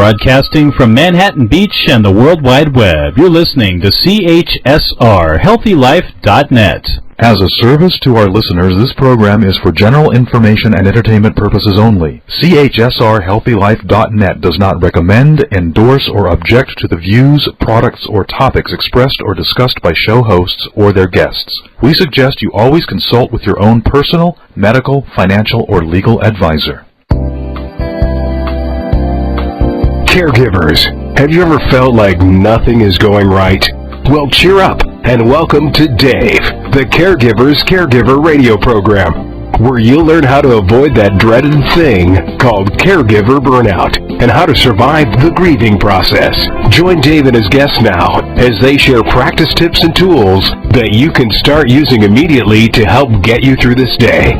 Broadcasting from Manhattan Beach and the World Wide Web, you're listening to CHSR, HealthyLife.net. As a service to our listeners, this program is for general information and entertainment purposes only. CHSR, HealthyLife.net does not recommend, endorse, or object to the views, products, or topics expressed or discussed by show hosts or their guests. We suggest you always consult with your own personal, medical, financial, or legal advisor. Caregivers, have you ever felt like nothing is going right? Well, cheer up and welcome to Dave, the Caregiver's Caregiver radio program, where you'll learn how to avoid that dreaded thing called caregiver burnout and how to survive the grieving process. Join Dave and his guests now as they share practice tips and tools that you can start using immediately to help get you through this day.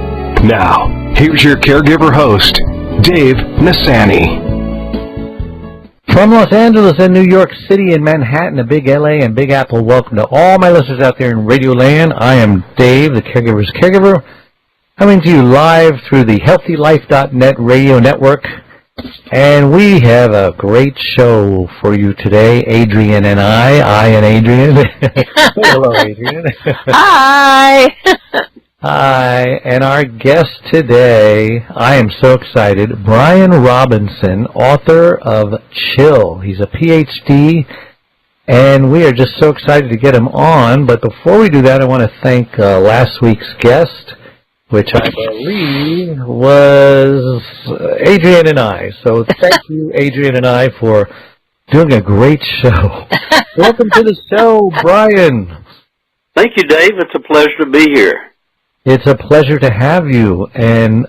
Now, here's your caregiver host, Dave Nassani. From Los Angeles and New York City and Manhattan to Big LA and Big Apple, welcome to all my listeners out there in Radio Land. I am Dave, the Caregiver's Caregiver, coming to you live through the HealthyLife.net radio network. And we have a great show for you today, Adrienne and I and Adrienne. Hello, Adrienne. Hi. Hi, and our guest today, I am so excited, Bryan Robinson, author of Chill. He's a PhD, and we are just so excited to get him on. But before we do that, I want to thank last week's guest, which I believe was Adrienne and I. So thank you, Adrienne and I, for doing a great show. Welcome to the show, Bryan. Thank you, Dave. It's a pleasure to be here. It's a pleasure to have you, and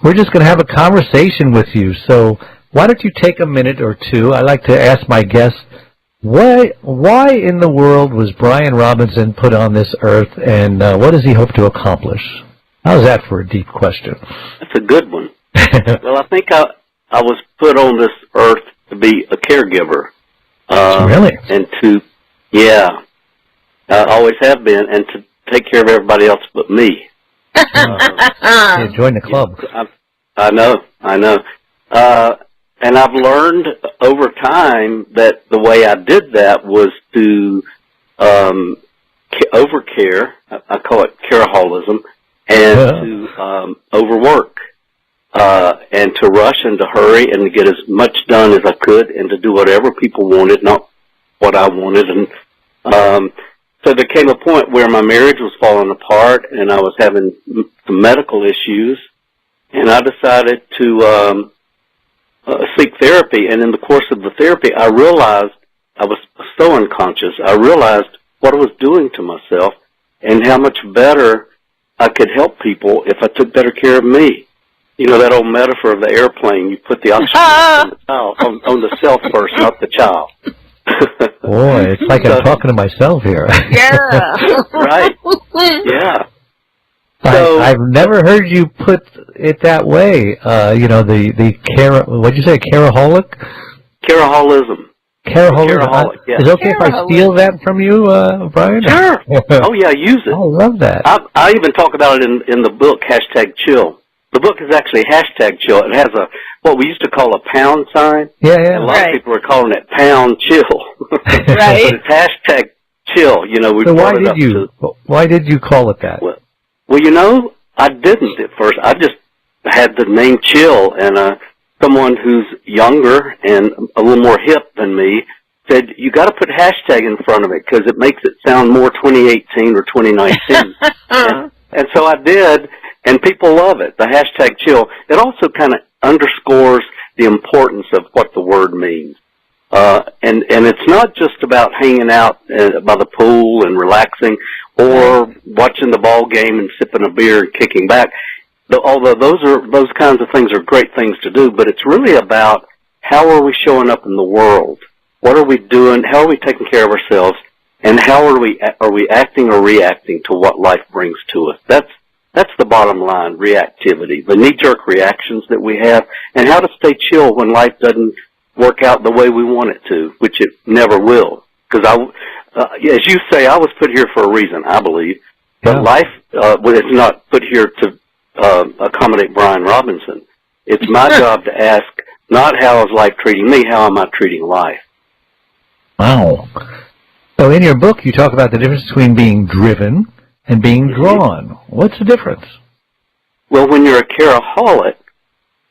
we're just going to have a conversation with you. So why don't you take a minute or two? I like to ask my guests, why in the world was Bryan Robinson put on this earth, and what does he hope to accomplish? How's that for a deep question? That's a good one. Well, I think I was put on this earth to be a caregiver. Really? And I always have been, and to take care of everybody else but me. Join the club. I know. And I've learned over time that the way I did that was to overcare. I call it Care-a-hol-ism, and to overwork, and to rush and to hurry and to get as much done as I could and to do whatever people wanted, not what I wanted. And so there came a point where my marriage was falling apart and I was having some medical issues, and I decided to seek therapy. And in the course of the therapy, I realized I was so unconscious. I realized what I was doing to myself and how much better I could help people if I took better care of me. You know that old metaphor of the airplane, you put the oxygen on the self first, not the child. Boy, it's like I'm talking to myself here. Yeah. Right. Yeah. So, I've never heard you put it that way. What'd you say, Care-a-holic? Care-a-hol-ism. Care-a-holic. Yeah. Is it okay if I steal that from you, Bryan? Sure. Oh, yeah, use it. I love that. I even talk about it in the book, #Chill. The book is actually #Chill. It has what we used to call a pound sign. Yeah. A lot of people are calling it pound chill. Right. But it's #Chill. You know, we so brought it up why did you call it that? Well, you know, I didn't at first. I just had the name Chill, and someone who's younger and a little more hip than me said, you got to put hashtag in front of it because it makes it sound more 2018 or 2019. and so I did, and people love it, the #Chill. It also kind of underscores the importance of what the word means. And it's not just about hanging out by the pool and relaxing or watching the ball game and sipping a beer and kicking back. Although those kinds of things are great things to do, but it's really about how are we showing up in the world? What are we doing? How are we taking care of ourselves? And how are we acting or reacting to what life brings to us? That's the bottom line, reactivity, the knee-jerk reactions that we have, and how to stay chill when life doesn't work out the way we want it to, which it never will. Because as you say, I was put here for a reason, I believe. But life is not put here to accommodate Bryan Robinson. It's my job to ask Not how is life treating me, how am I treating life? Wow. So in your book, you talk about the difference between being driven and being drawn. What's the difference? Well, when you're a care-aholic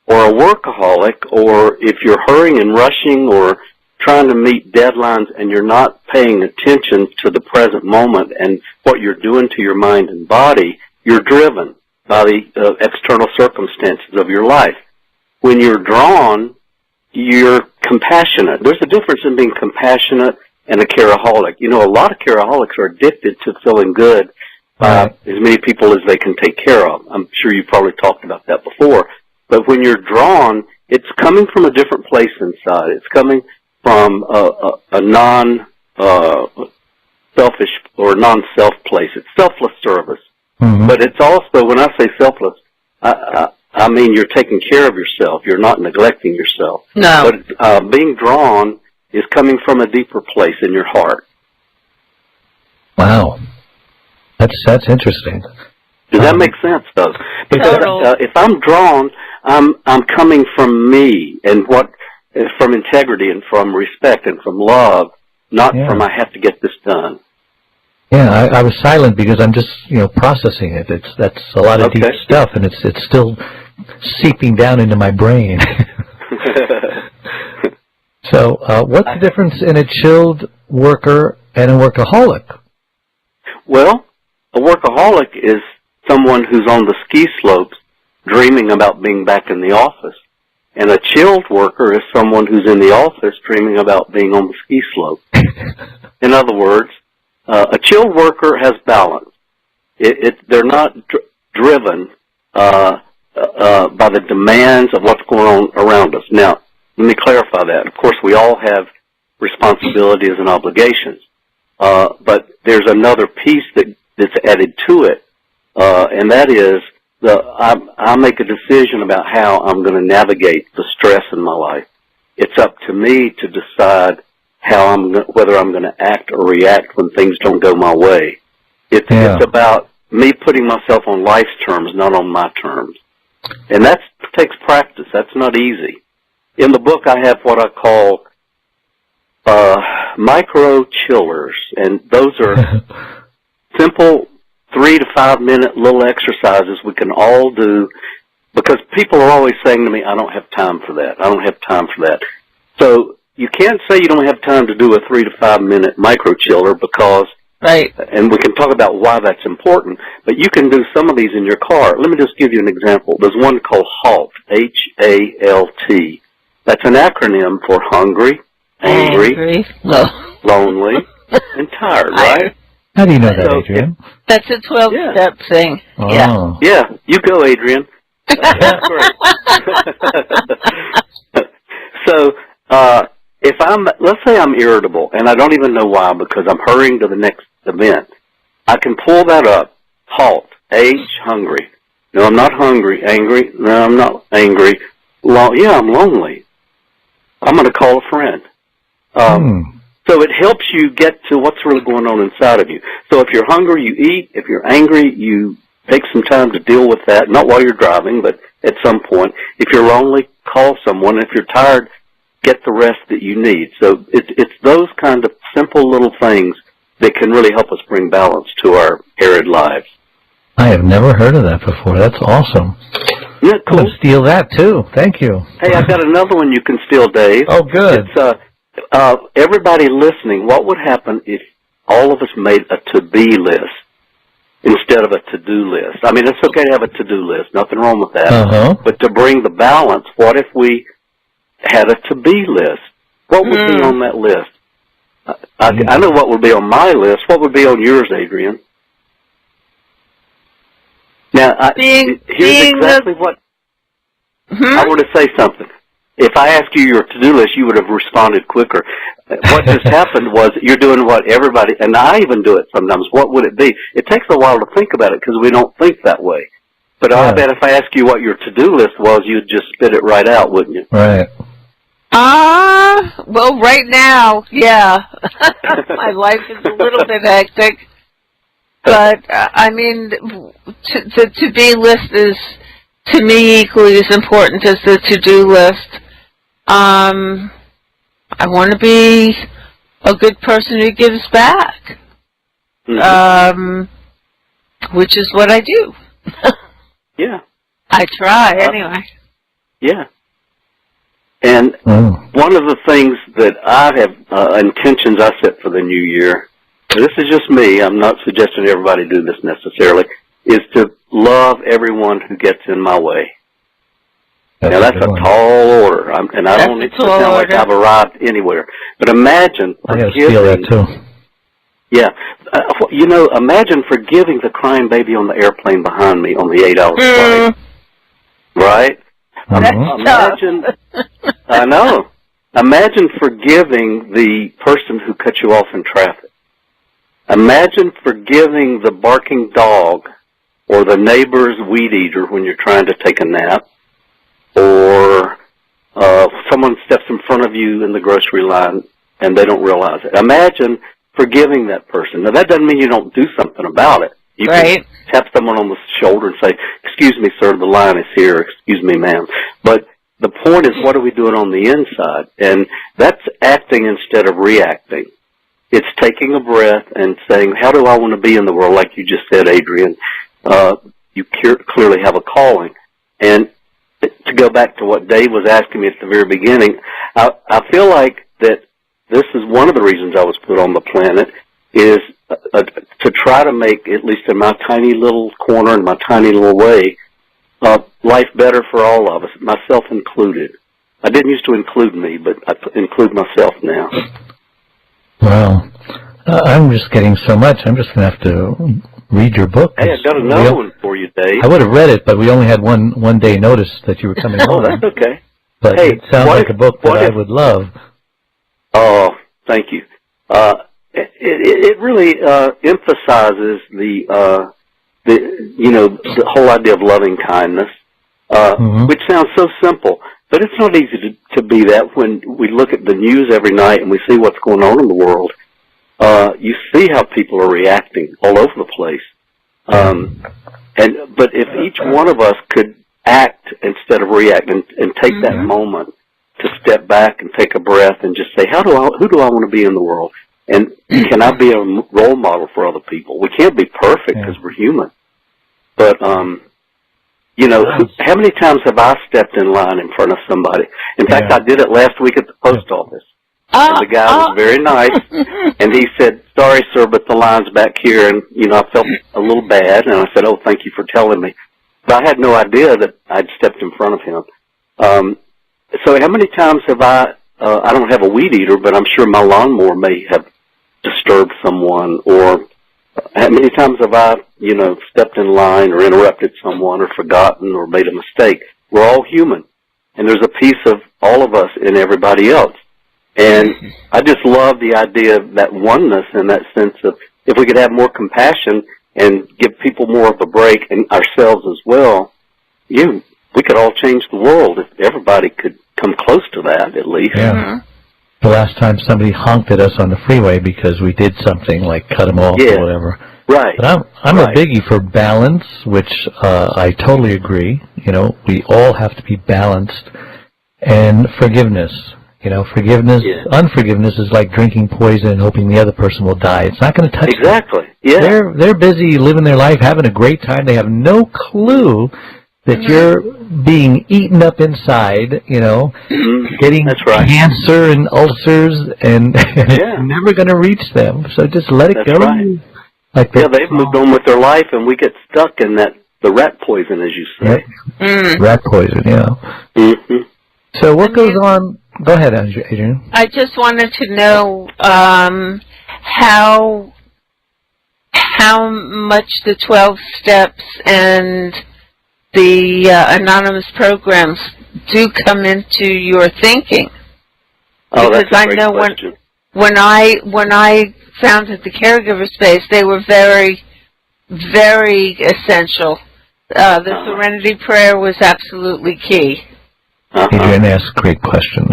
or a workaholic, or if you're hurrying and rushing or trying to meet deadlines and you're not paying attention to the present moment and what you're doing to your mind and body, you're driven by the external circumstances of your life. When you're drawn, you're compassionate. There's a difference in being compassionate and a care-aholic. You know, a lot of care-aholics are addicted to feeling good by as many people as they can take care of. I'm sure you've probably talked about that before. But when you're drawn, it's coming from a different place inside. It's coming from a non-selfish or non-self place. It's selfless service. Mm-hmm. But it's also, when I say selfless, I mean you're taking care of yourself. You're not neglecting yourself. No. But being drawn is coming from a deeper place in your heart. Wow. That's interesting. Does that make sense, though? Because if I'm drawn, I'm coming from me and from integrity and from respect and from love, not from I have to get this done. Yeah, I was silent because I'm just processing it. That's a lot of deep stuff, and it's still seeping down into my brain. So, what's the difference in a chilled worker and a workaholic? Well, a workaholic is someone who's on the ski slopes dreaming about being back in the office. And a chilled worker is someone who's in the office dreaming about being on the ski slope. In other words, a chilled worker has balance. They're not driven by the demands of what's going on around us. Now, let me clarify that. Of course, we all have responsibilities and obligations. But there's another piece that's added to it, and that is I make a decision about how I'm going to navigate the stress in my life. It's up to me to decide whether I'm going to act or react when things don't go my way. It's about me putting myself on life's terms, not on my terms. And that takes practice. That's not easy. In the book, I have what I call micro chillers, and those are simple 3 to 5 minute little exercises we can all do, because people are always saying to me, I don't have time for that. I don't have time for that. So you can't say you don't have time to do a 3 to 5 minute micro chiller because, and we can talk about why that's important, but you can do some of these in your car. Let me just give you an example. There's one called HALT, H-A-L-T. That's an acronym for hungry, angry, lonely, and tired, right? How do you know that, Adrian? That's a 12-step thing. Oh. Yeah, you go, Adrian. That's great. So, let's say I'm irritable, and I don't even know why, because I'm hurrying to the next event. I can pull that up. HALT, H, hungry. No, I'm not hungry. Angry? No, I'm not angry. I'm lonely. I'm going to call a friend. So it helps you get to what's really going on inside of you. So if you're hungry, you eat. If you're angry, you take some time to deal with that, not while you're driving, but at some point. If you're lonely, call someone. If you're tired, get the rest that you need. So it's those kind of simple little things that can really help us bring balance to our arid lives. I have never heard of that before. That's awesome. Yeah, cool. I'm going to steal that, too. Thank you. Hey, I've got another one you can steal, Dave. Oh, good. It's, everybody listening, what would happen if all of us made a to-be list instead of a to-do list? I mean, it's okay to have a to-do list. Nothing wrong with that. Uh-huh. But to bring the balance, what if we had a to-be list? What would be on that list? I know what would be on my list. What would be on yours, Adrian? Now, here's exactly what I want to say something. If I asked you your to-do list, you would have responded quicker. What just happened was you're doing what everybody, and I even do it sometimes. What would it be? It takes a while to think about it because we don't think that way. But I bet if I asked you what your to-do list was, you'd just spit it right out, wouldn't you? Right. Well, right now, yeah. My life is a little bit hectic. But, I mean, the to-be list is, to me, equally as important as the to-do list. I want to be a good person who gives back, which is what I do. Yeah. I try, anyway. Yeah. And one of the things that I have, intentions I set for the new year, and this is just me, I'm not suggesting everybody do this necessarily, is to love everyone who gets in my way. Now, that's a tall order, and I don't need to sound like I've arrived anywhere. But imagine forgiving... I feel that, too. Yeah. Imagine forgiving the crying baby on the airplane behind me on the 8-hour flight. Right? Imagine... I know. Imagine forgiving the person who cut you off in traffic. Imagine forgiving the barking dog or the neighbor's weed eater when you're trying to take a nap, or someone steps in front of you in the grocery line and they don't realize it. Imagine forgiving that person. Now, that doesn't mean you don't do something about it. You can tap someone on the shoulder and say, "Excuse me, sir, the line is here. Excuse me, ma'am." But the point is, what are we doing on the inside? And that's acting instead of reacting. It's taking a breath and saying, how do I want to be in the world? Like you just said, Adrian, you clearly have a calling. And to go back to what Dave was asking me at the very beginning, I feel like that this is one of the reasons I was put on the planet, is to try to make, at least in my tiny little corner, in my tiny little way, life better for all of us, myself included. I didn't used to include me, but I include myself now. Wow. I'm just getting so much. I'm just going to have to read your book. Hey, I've got another one for you, Dave. I would have read it, but we only had one day notice that you were coming home. Oh, that's okay. But it sounds like a book that I would love. Oh, thank you. It really emphasizes the whole idea of loving kindness, which sounds so simple, but it's not easy to be that when we look at the news every night and we see what's going on in the world. You see how people are reacting all over the place. But if each one of us could act instead of react and take that moment to step back and take a breath and just say, who do I want to be in the world? And can I be a role model for other people? We can't be perfect because we're human. But, how many times have I stepped in line in front of somebody? In fact, I did it last week at the post office. And the guy was very nice, and he said, "Sorry, sir, but the line's back here." And, I felt a little bad, and I said, "Oh, thank you for telling me." But I had no idea that I'd stepped in front of him. So how many times have I don't have a weed eater, but I'm sure my lawnmower may have disturbed someone, or how many times have I, stepped in line or interrupted someone or forgotten or made a mistake? We're all human, and there's a piece of all of us in everybody else. And I just love the idea of that oneness and that sense of if we could have more compassion and give people more of a break, and ourselves as well, we could all change the world if everybody could come close to that, at least. Yeah. The last time somebody honked at us on the freeway because we did something like cut them off or whatever. Right. But I'm a biggie for balance, which I totally agree. We all have to be balanced. And forgiveness. Forgiveness, unforgiveness is like drinking poison and hoping the other person will die. It's not going to touch them. Exactly. Yeah. They're busy living their life, having a great time. They have no clue that you're being eaten up inside, getting cancer and ulcers, and it's never going to reach them. So just let it go. Right. They've moved on with their life, and we get stuck in the rat poison, as you say. Rat poison, So what goes on? Go ahead, Adrian. I just wanted to know how much the 12 steps and the anonymous programs do come into your thinking. Oh, because that's a great question. when I founded the Caregiver space, they were very, very essential. The Serenity Prayer was absolutely key. Adrian asks great questions.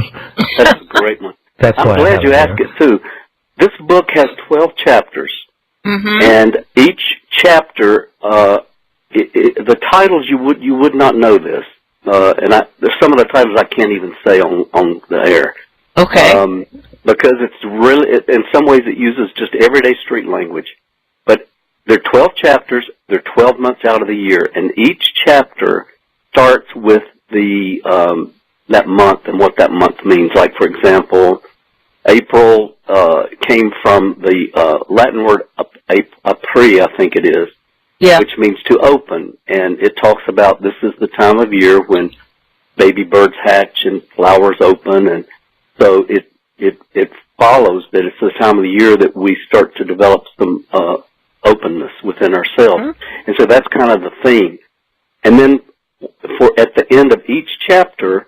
That's a great one. I'm glad you asked it, too. This book has 12 chapters, and each chapter, the titles, you would not know this, and there's some of the titles I can't even say on the air. Okay. Because it's really, in some ways it uses just everyday street language. But there are 12 chapters, they're 12 months out of the year, and each chapter starts with that month and what that month means. Like, for example, April came from the Latin word apri, I think it is, which means to open. And it talks about this is the time of year when baby birds hatch and flowers open. And so it follows that it's the time of the year that we start to develop some openness within ourselves. Mm-hmm. And so that's kind of the theme. And then at the end of each chapter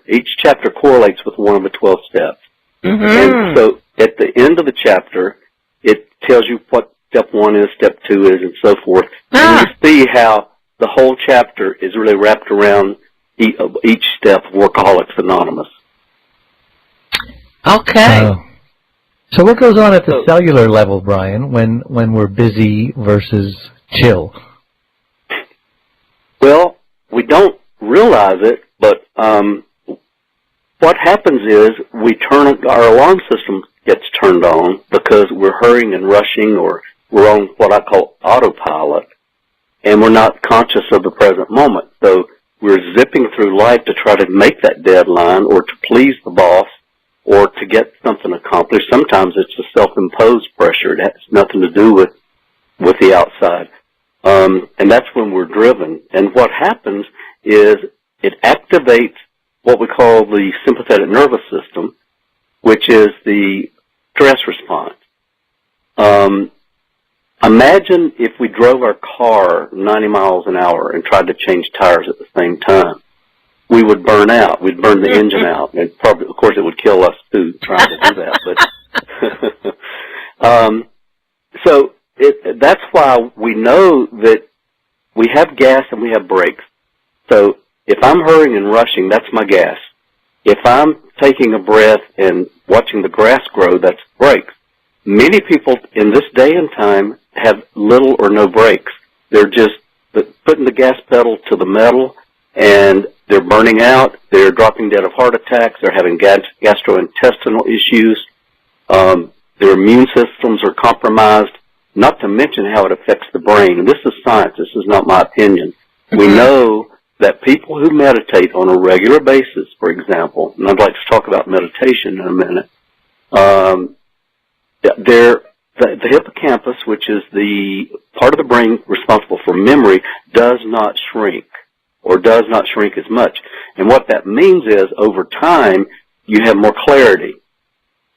correlates with one of the 12 steps. Mm-hmm. And so at the end of the chapter, it tells you what step 1 is, step 2 is, and so forth. And you see how the whole chapter is really wrapped around each step of Workaholics Anonymous. Okay. So what goes on at the cellular level, Bryan, when we're busy versus chill? Well, we don't realize it, but what happens is our alarm system gets turned on because we're hurrying and rushing, or we're on what I call autopilot, and we're not conscious of the present moment. So we're zipping through life to try to make that deadline, or to please the boss, or to get something accomplished. Sometimes it's a self-imposed pressure. It has nothing to do with the outside. And that's when we're driven. And what happens is it activates what we call the sympathetic nervous system, which is the stress response. Imagine if we drove our car 90 miles an hour and tried to change tires at the same time. We would burn out. We'd burn the engine out. And probably, of course, it would kill us, too, trying to do that. But so that's why we know that we have gas and we have brakes. So if I'm hurrying and rushing, that's my gas. If I'm taking a breath and watching the grass grow, that's brakes. Many people in this day and time have little or no brakes. They're just putting the gas pedal to the metal, and they're burning out. They're dropping dead of heart attacks. They're having gastrointestinal issues. Their immune systems are compromised, not to mention how it affects the brain. And this is science. This is not my opinion. Mm-hmm. We know that people who meditate on a regular basis, for example, and I'd like to talk about meditation in a minute, the hippocampus, which is the part of the brain responsible for memory, does not shrink, or does not shrink as much. And what that means is, over time, you have more clarity.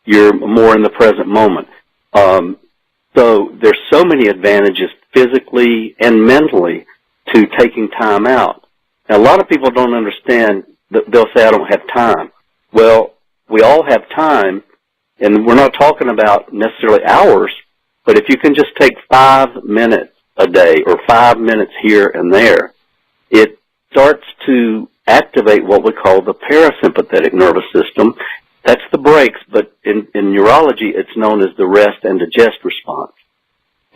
You're more in the present moment. So there's so many advantages physically and mentally to taking time out. Now, a lot of people don't understand that. They'll say, I don't have time. Well, we all have time, and we're not talking about necessarily hours, but if you can just take 5 minutes a day or 5 minutes here and there, it starts to activate what we call the parasympathetic nervous system. That's the brakes, but in neurology, it's known as the rest and digest response.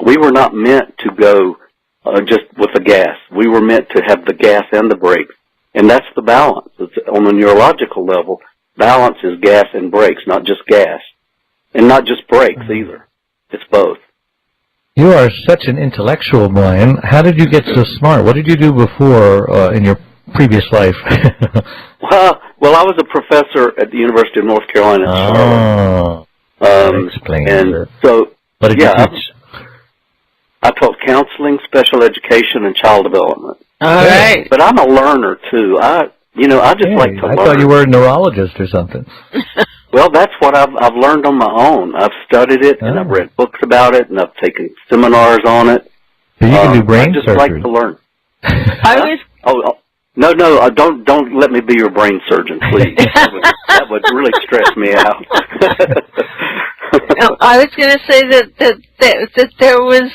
We were not meant to go just with the gas. We were meant to have the gas and the brakes, and that's the balance. It's on the neurological level. Balance is gas and brakes, not just gas, and not just brakes either. It's both. You are such an intellectual, Bryan. How did you get so smart? What did you do before in your previous life? Well, I was a professor at the University of North Carolina in Charlotte. That explains it. So, what did you teach? I taught counseling, special education, and child development. All right. But I'm a learner, too. I just like to learn. I thought you were a neurologist or something. Well, that's what I've learned on my own. I've studied it, and I've read books about it, and I've taken seminars on it. So you can do brain surgery. I just surgery. like to learn. I was... No, don't let me be your brain surgeon, please. that would really stress me out. I was going to say that there was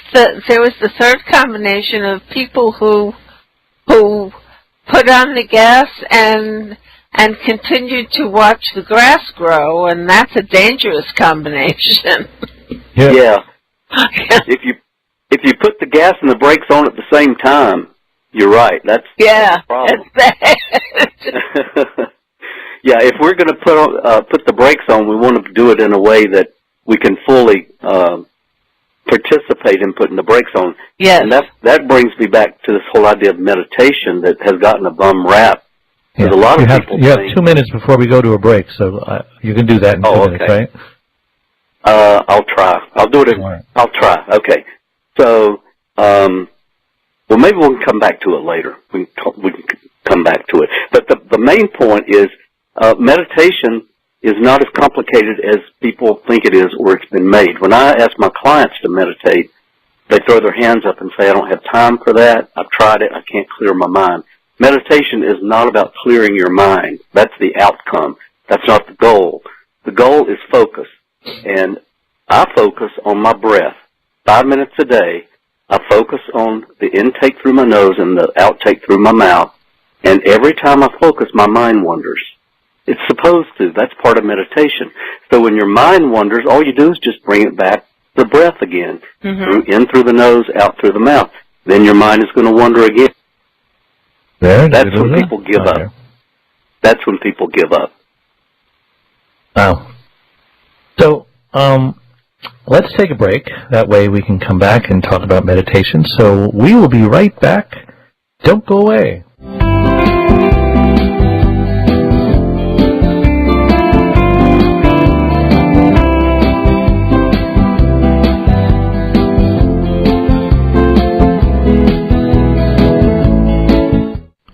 the third combination of people who put on the gas and continued to watch the grass grow, and that's a dangerous combination. Yeah. If you put the gas and the brakes on at the same time, You're right. That's the problem. Yeah, if we're going to put the brakes on, we want to do it in a way that we can fully participate in putting the brakes on. Yes. And that brings me back to this whole idea of meditation that has gotten a bum rap. Yeah. A lot of people you have 2 minutes before we go to a break, so you can do that in 2 minutes, right? I'll try. I'll do it. I'll try. Okay. So, well, maybe we'll come back to it later. We can come back to it. But the main point is meditation is not as complicated as people think it is or it's been made. When I ask my clients to meditate, they throw their hands up and say, I don't have time for that. I've tried it. I can't clear my mind. Meditation is not about clearing your mind. That's the outcome. That's not the goal. The goal is focus. And I focus on my breath. 5 minutes a day, I focus on the intake through my nose and the outtake through my mouth. And every time I focus, my mind wanders. It's supposed to. That's part of meditation. So when your mind wanders, all you do is just bring it back to the breath again. Mm-hmm. In through the nose, out through the mouth. Then your mind is going to wander again. That's when people give up. That's when people give up. Wow. So, let's take a break. That way we can come back and talk about meditation. So we will be right back. Don't go away.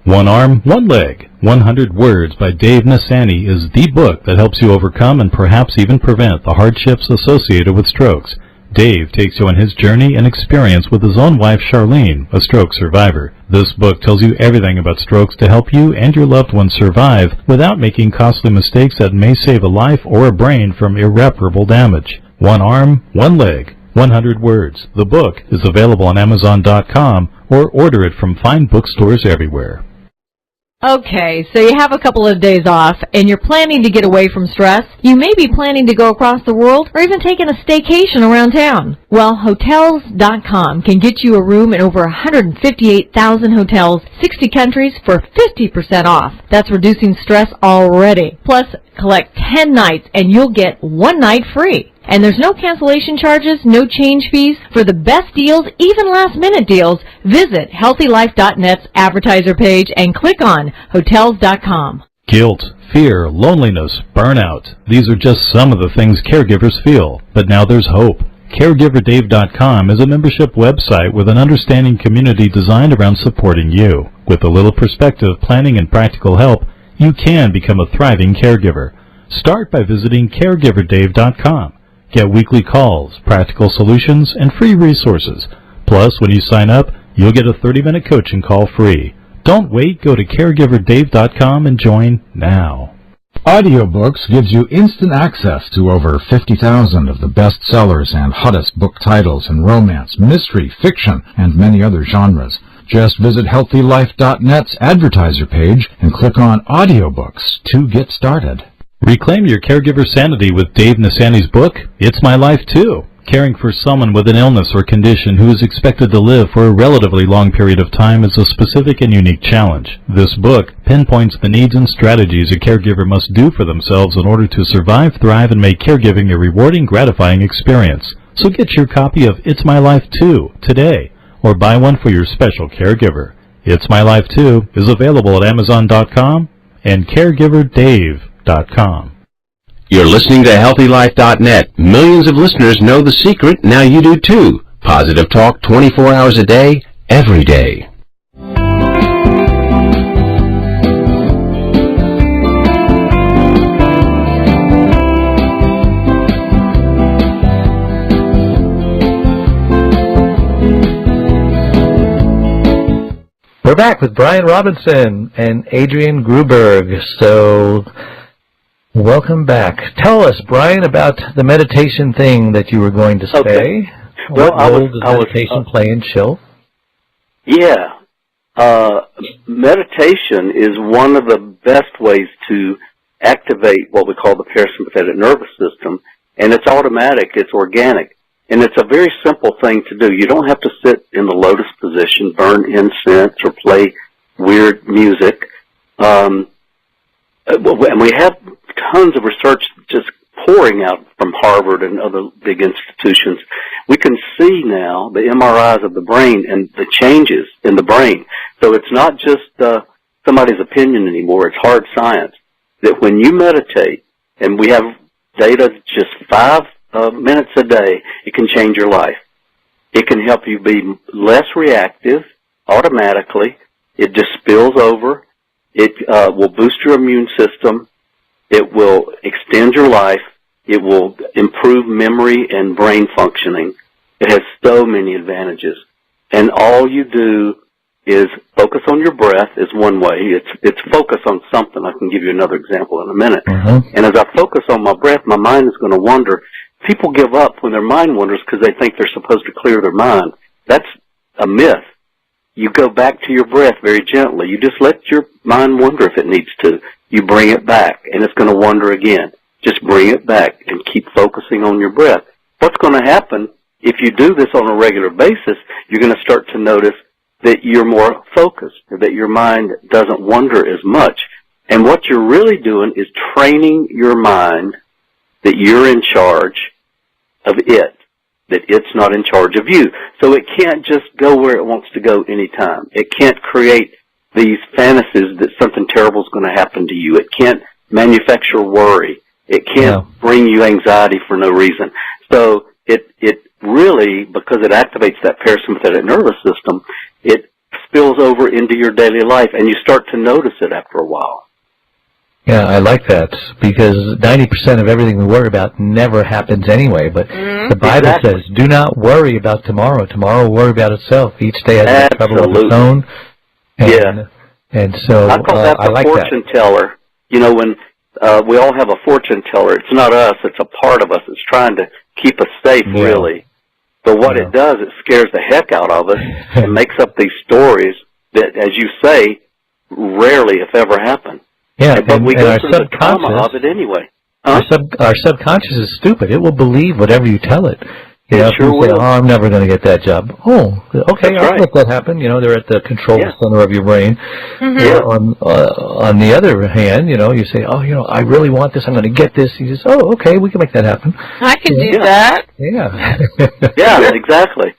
One Arm, One Leg, 100 Words by Dave Nassani is the book that helps you overcome and perhaps even prevent the hardships associated with strokes. Dave takes you on his journey and experience with his own wife, Charlene, a stroke survivor. This book tells you everything about strokes to help you and your loved ones survive without making costly mistakes that may save a life or a brain from irreparable damage. One Arm, One Leg, 100 Words. The book is available on Amazon.com or order it from fine bookstores everywhere. Okay, so you have a couple of days off, and you're planning to get away from stress. You may be planning to go across the world, or even taking a staycation around town. Well, Hotels.com can get you a room in over 158,000 hotels, 60 countries, for 50% off. That's reducing stress already. Plus, collect 10 nights, and you'll get 1 night free. And there's no cancellation charges, no change fees. For the best deals, even last-minute deals, visit HealthyLife.net's advertiser page and click on Hotels.com. Guilt, fear, loneliness, burnout. These are just some of the things caregivers feel. But now there's hope. CaregiverDave.com is a membership website with an understanding community designed around supporting you. With a little perspective, planning, and practical help, you can become a thriving caregiver. Start by visiting CaregiverDave.com. Get weekly calls, practical solutions, and free resources. Plus, when you sign up, you'll get a 30-minute coaching call free. Don't wait. Go to CaregiverDave.com and join now. Audiobooks gives you instant access to over 50,000 of the best sellers and hottest book titles in romance, mystery, fiction, and many other genres. Just visit HealthyLife.net's advertiser page and click on Audiobooks to get started. Reclaim your caregiver sanity with Dave Nassani's book, It's My Life Too. Caring for someone with an illness or condition who is expected to live for a relatively long period of time is a specific and unique challenge. This book pinpoints the needs and strategies a caregiver must do for themselves in order to survive, thrive, and make caregiving a rewarding, gratifying experience. So get your copy of It's My Life Too today, or buy one for your special caregiver. It's My Life Too is available at Amazon.com and CaregiverDave.com. You're listening to HealthyLife.net. Millions of listeners know the secret. Now you do too. Positive talk 24 hours a day, every day. We're back with Bryan Robinson and Adrienne Gruberg. So, welcome back. Tell us, Bryan, about the meditation thing that you were going to say. Okay. What role does meditation play in chill? Yeah. Meditation is one of the best ways to activate what we call the parasympathetic nervous system, and it's automatic, it's organic. And it's a very simple thing to do. You don't have to sit in the lotus position, burn incense, or play weird music. And we have tons of research just pouring out from Harvard and other big institutions. We can see now the MRIs of the brain and the changes in the brain. So it's not just somebody's opinion anymore. It's hard science that when you meditate, and we have data just 5 minutes a day, it can change your life. It can help you be less reactive automatically. It just spills over. It will boost your immune system. It will extend your life. It will improve memory and brain functioning. It has so many advantages. And all you do is focus on your breath is one way. It's focus on something. I can give you another example in a minute. Mm-hmm. And as I focus on my breath, my mind is going to wander. People give up when their mind wanders because they think they're supposed to clear their mind. That's a myth. You go back to your breath very gently. You just let your mind wander if it needs to. You bring it back, and it's going to wander again. Just bring it back and keep focusing on your breath. What's going to happen if you do this on a regular basis, you're going to start to notice that you're more focused, that your mind doesn't wander as much. And what you're really doing is training your mind that you're in charge of it, that it's not in charge of you. So it can't just go where it wants to go anytime. It can't create these fantasies that something terrible is going to happen to you. It can't manufacture worry. It can't bring you anxiety for no reason. So it really, because it activates that parasympathetic nervous system, it spills over into your daily life, and you start to notice it after a while. Yeah, I like that, because 90% of everything we worry about never happens anyway. But the Bible says, do not worry about tomorrow. Tomorrow will worry about itself. Each day has trouble of its own. And, and so I call that the fortune teller. You know, when we all have a fortune teller, it's not us, it's a part of us. It's trying to keep us safe, really. But what it does, it scares the heck out of us and makes up these stories that, as you say, rarely, if ever, happen. Yeah, but we go through the trauma of it anyway. Our subconscious is stupid. It will believe whatever you tell it. You know, sure will. Say, oh, I'm never going to get that job. Oh, okay, I'll let that happen. You know, they're at the control center of your brain. On the other hand, you know, you say, oh, you know, I really want this. I'm going to get this. He says, oh, okay, we can make that happen. I can do that. Yeah. Yeah, exactly.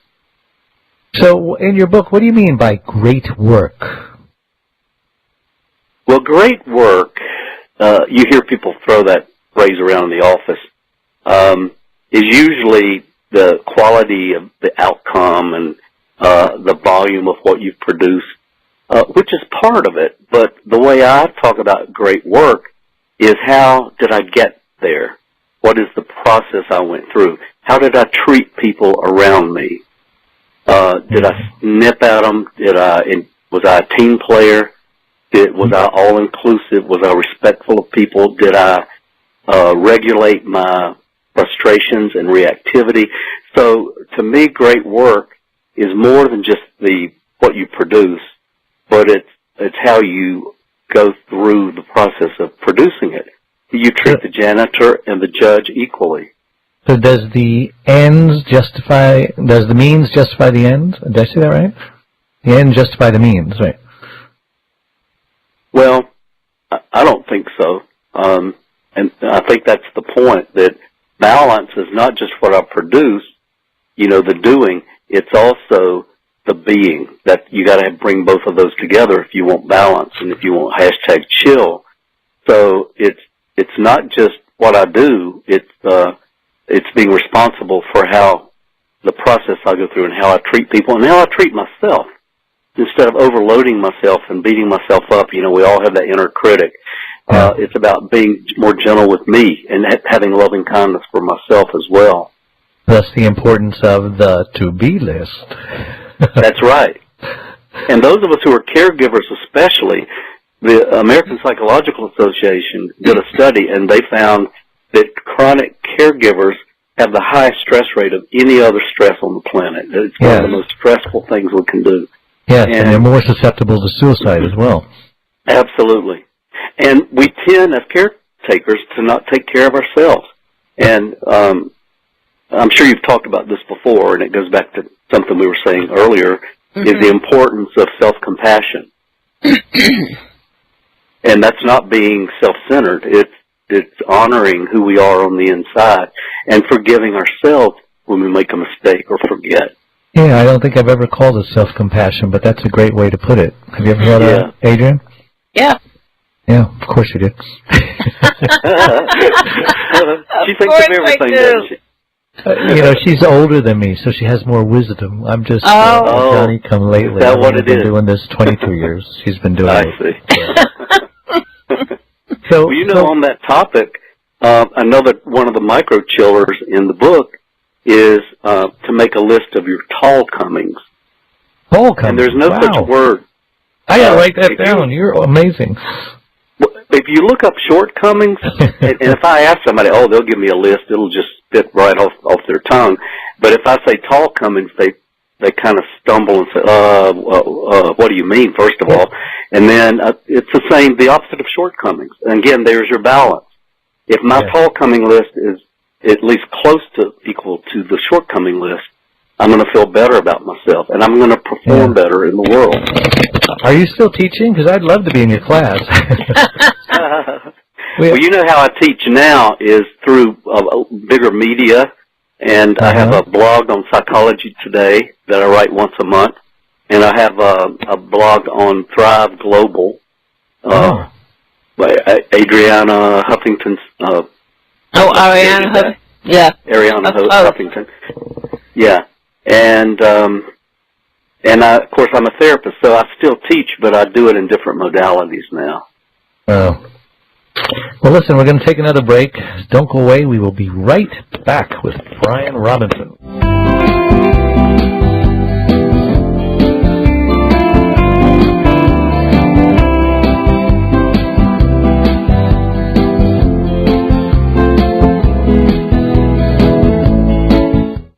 So, in your book, what do you mean by great work? Well, great work, you hear people throw that phrase around in the office, is usually the quality of the outcome and the volume of what you've produced, which is part of it. But the way I talk about great work is how did I get there? What is the process I went through? How did I treat people around me? Did I snip at them? Was I a team player? Was I all-inclusive? Was I respectful of people? Did I regulate my frustrations and reactivity? So, to me, great work is more than just what you produce, but it's how you go through the process of producing it. You treat the janitor and the judge equally. So does the means justify the ends? Did I say that right? The end justify the means, right? Well, I don't think so. And I think that's the point, that balance is not just what I produce, you know, the doing, it's also the being. That you got to bring both of those together if you want balance and if you want #chill. So it's not just what I do, it's being responsible for how the process I go through and how I treat people and how I treat myself. Instead of overloading myself and beating myself up, you know, we all have that inner critic. It's about being more gentle with me and having loving kindness for myself as well. That's the importance of the to-be list. That's right. And those of us who are caregivers especially, the American Psychological Association did a study, and they found that chronic caregivers have the highest stress rate of any other stress on the planet. It's one of the most stressful things we can do. Yes, and they're more susceptible to suicide as well. Absolutely. And we tend, as caretakers, to not take care of ourselves. And I'm sure you've talked about this before, and it goes back to something we were saying earlier, is the importance of self-compassion. And that's not being self-centered. It's honoring who we are on the inside and forgiving ourselves when we make a mistake or forget. Yeah, I don't think I've ever called it self-compassion, but that's a great way to put it. Have you ever heard of that, Adrian? Yeah. Yeah, of course you did. She thinks of everything, doesn't she? She's older than me, so she has more wisdom. I'm just Johnny come lately. Is that what it is? I've been doing this 22 years. She's been doing it. I see. So, on that topic, another one of the micro chillers in the book is to make a list of your tall comings. Tall comings? And there's no such word. I gotta write that down. You're amazing. If you look up shortcomings, and if I ask somebody, they'll give me a list. It'll just spit right off their tongue. But if I say tall comings, they kind of stumble and say, what do you mean, first of all? And then it's the opposite of shortcomings. And again, there's your balance. If my tall coming list is at least close to equal to the shortcoming list, I'm going to feel better about myself, and I'm going to perform better in the world. Are you still teaching? Because I'd love to be in your class. Well, you know how I teach now is through bigger media, and I have a blog on Psychology Today that I write once a month, and I have a blog on Thrive Global by Adriana Huffington's. Ariana. Ariana Huffington. Yeah. And of course, I'm a therapist, so I still teach, but I do it in different modalities now. Oh. Well, listen, we're going to take another break. Don't go away. We will be right back with Bryan Robinson.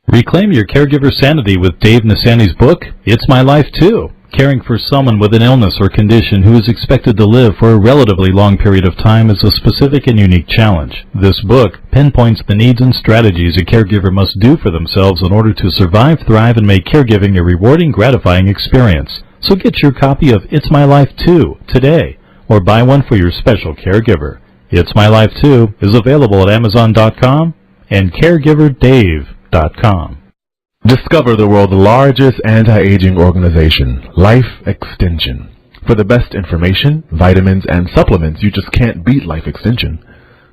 Reclaim your caregiver sanity with Dave Nassani's book, It's My Life Too. Caring for someone with an illness or condition who is expected to live for a relatively long period of time is a specific and unique challenge. This book pinpoints the needs and strategies a caregiver must do for themselves in order to survive, thrive, and make caregiving a rewarding, gratifying experience. So get your copy of It's My Life Too today, or buy one for your special caregiver. It's My Life Too is available at Amazon.com and CaregiverDave.com. Discover the world's largest anti-aging organization, Life Extension. For the best information, vitamins, and supplements, you just can't beat Life Extension.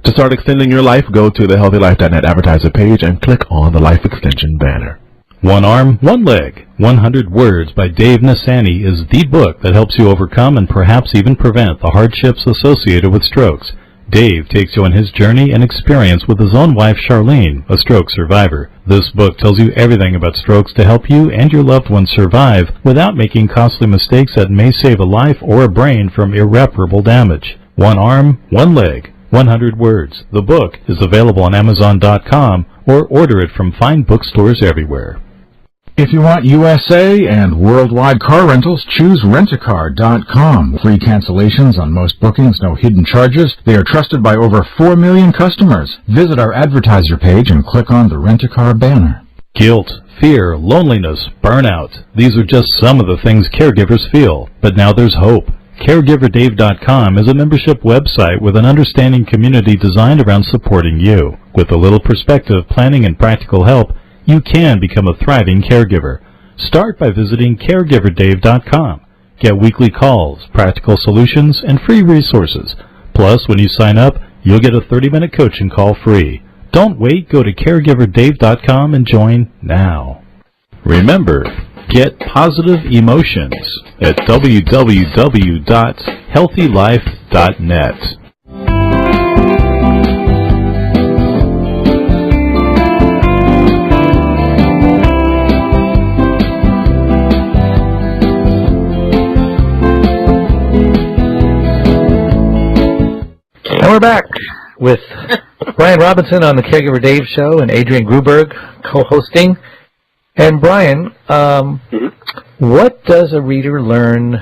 To start extending your life, go to the healthylife.net advertiser page and click on the Life Extension banner. One Arm, One Leg, 100 Words by Dave Nassani is the book that helps you overcome and perhaps even prevent the hardships associated with strokes. Dave takes you on his journey and experience with his own wife, Charlene, a stroke survivor. This book tells you everything about strokes to help you and your loved ones survive without making costly mistakes that may save a life or a brain from irreparable damage. One Arm, One Leg, 100 Words. The book is available on Amazon.com or order it from fine bookstores everywhere. If you want USA and worldwide car rentals, choose rentacar.com. Free cancellations on most bookings, no hidden charges. They are trusted by over 4 million customers. Visit our advertiser page and click on the Rent-A-Car banner. Guilt, fear, loneliness, burnout. These are just some of the things caregivers feel. But now there's hope. CaregiverDave.com is a membership website with an understanding community designed around supporting you. With a little perspective, planning, and practical help, you can become a thriving caregiver. Start by visiting CaregiverDave.com. Get weekly calls, practical solutions, and free resources. Plus, when you sign up, you'll get a 30-minute coaching call free. Don't wait. Go to CaregiverDave.com and join now. Remember, get positive emotions at www.healthylife.net. And we're back with Bryan Robinson on the Caregiver Dave Show and Adrian Gruberg co-hosting. And Bryan, what does a reader learn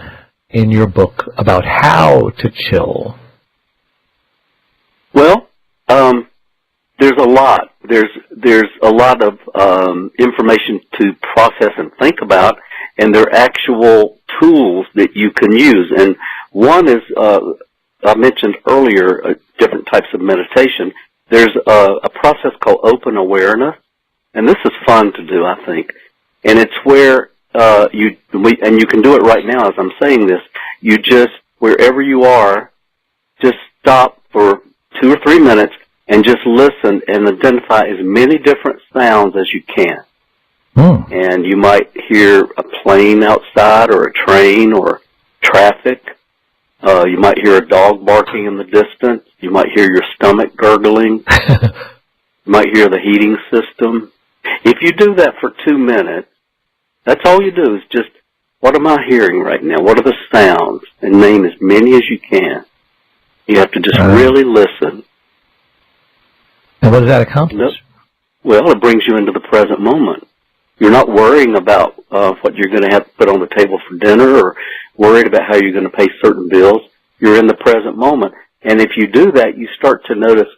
in your book about how to chill? Well, there's a lot. There's a lot of information to process and think about, and there are actual tools that you can use. And one is, I mentioned earlier, different types of meditation. There's a process called open awareness, and this is fun to do, I think. And it's where you can do it right now as I'm saying this. You just, wherever you are, just stop for 2 or 3 minutes and just listen and identify as many different sounds as you can. And you might hear a plane outside or a train or traffic. You might hear a dog barking in the distance. You might hear your stomach gurgling. You might hear the heating system. If you do that for 2 minutes, that's all you do is just, what am I hearing right now? What are the sounds? And name as many as you can. You have to just really listen. And what does that accomplish? Well, it brings you into the present moment. You're not worrying about what you're going to have to put on the table for dinner or worried about how you're going to pay certain bills. You're in the present moment. And if you do that, you start to notice,